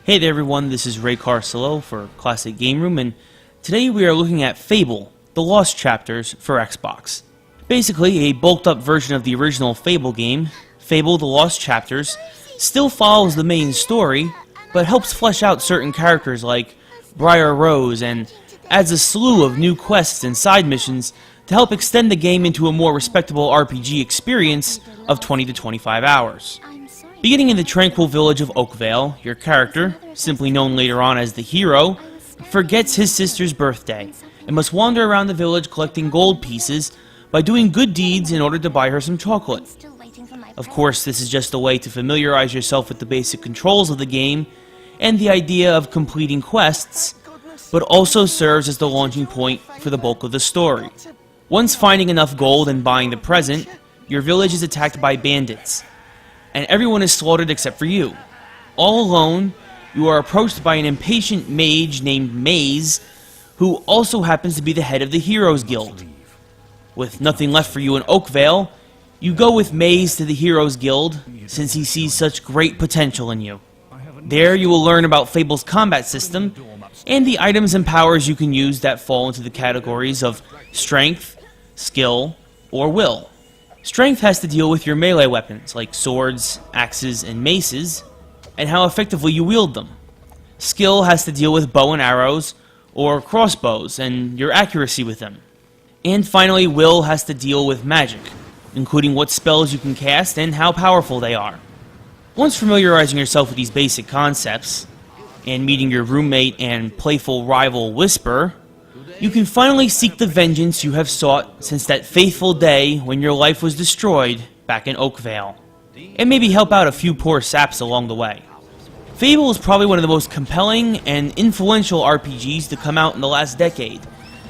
Hey there everyone, this is Ray Carcillo for Classic Game Room, and today we are looking at FABLE, The Lost Chapters for Xbox. Basically, a bulked up version of the original FABLE game, FABLE The Lost Chapters still follows the main story, but helps flesh out certain characters like Briar Rose and adds a slew of new quests and side missions to help extend the game into a more respectable RPG experience of 20 to 25 hours. Beginning in the tranquil village of Oakvale, your character, simply known later on as the hero, forgets his sister's birthday and must wander around the village collecting gold pieces by doing good deeds in order to buy her some chocolate. Of course, this is just a way to familiarize yourself with the basic controls of the game and the idea of completing quests, but also serves as the launching point for the bulk of the story. Once finding enough gold and buying the present, your village is attacked by bandits, and everyone is slaughtered except for you. All alone, you are approached by an impatient mage named Maze, who also happens to be the head of the Heroes Guild. With nothing left for you in Oakvale, you go with Maze to the Heroes Guild, since he sees such great potential in you. There you will learn about Fable's combat system, and the items and powers you can use that fall into the categories of strength, skill, or will. Strength has to deal with your melee weapons, like swords, axes, and maces, and how effectively you wield them. Skill has to deal with bow and arrows, or crossbows, and your accuracy with them. And finally, will has to deal with magic, including what spells you can cast and how powerful they are. Once familiarizing yourself with these basic concepts, and meeting your roommate and playful rival Whisper, you can finally seek the vengeance you have sought since that fateful day when your life was destroyed back in Oakvale, and maybe help out a few poor saps along the way. FABLE is probably one of the most compelling and influential RPGs to come out in the last decade,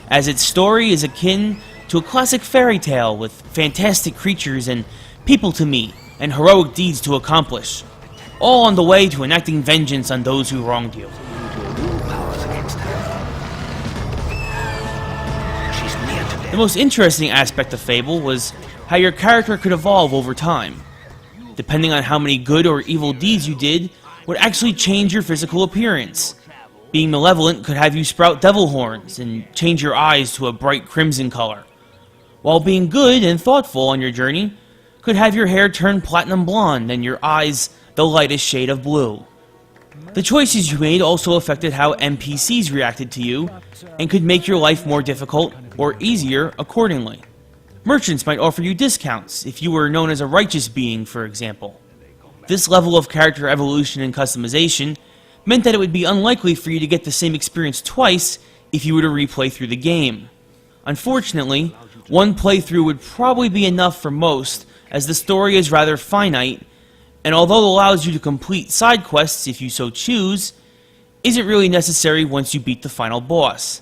as its story is akin to a classic fairy tale with fantastic creatures and people to meet and heroic deeds to accomplish, all on the way to enacting vengeance on those who wronged you. The most interesting aspect of FABLE was how your character could evolve over time. Depending on how many good or evil deeds you did would actually change your physical appearance. Being malevolent could have you sprout devil horns and change your eyes to a bright crimson color, while being good and thoughtful on your journey could have your hair turn platinum blonde and your eyes the lightest shade of blue. The choices you made also affected how NPCs reacted to you, and could make your life more difficult or easier accordingly. Merchants might offer you discounts if you were known as a righteous being, for example. This level of character evolution and customization meant that it would be unlikely for you to get the same experience twice if you were to replay through the game. Unfortunately, one playthrough would probably be enough for most, as the story is rather finite, and although it allows you to complete side quests if you so choose, isn't really necessary once you beat the final boss.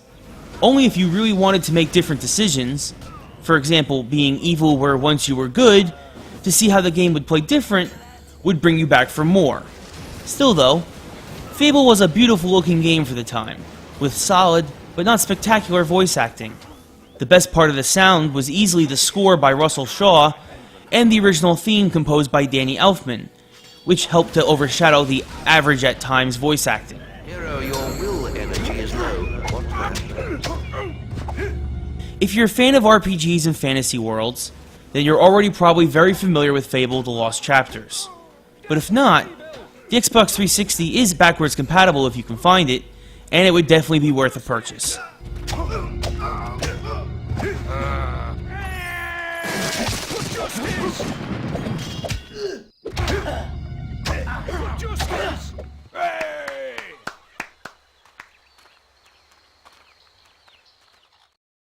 Only if you really wanted to make different decisions, for example being evil where once you were good, to see how the game would play different, would bring you back for more. Still though, FABLE was a beautiful looking game for the time, with solid but not spectacular voice acting. The best part of the sound was easily the score by Russell Shaw, and the original theme composed by Danny Elfman, which helped to overshadow the average at times voice acting. Hero, your will energy is low. If you're a fan of RPGs and fantasy worlds, then you're already probably very familiar with FABLE The Lost Chapters. But if not, the Xbox 360 is backwards compatible if you can find it, and it would definitely be worth a purchase. Justice!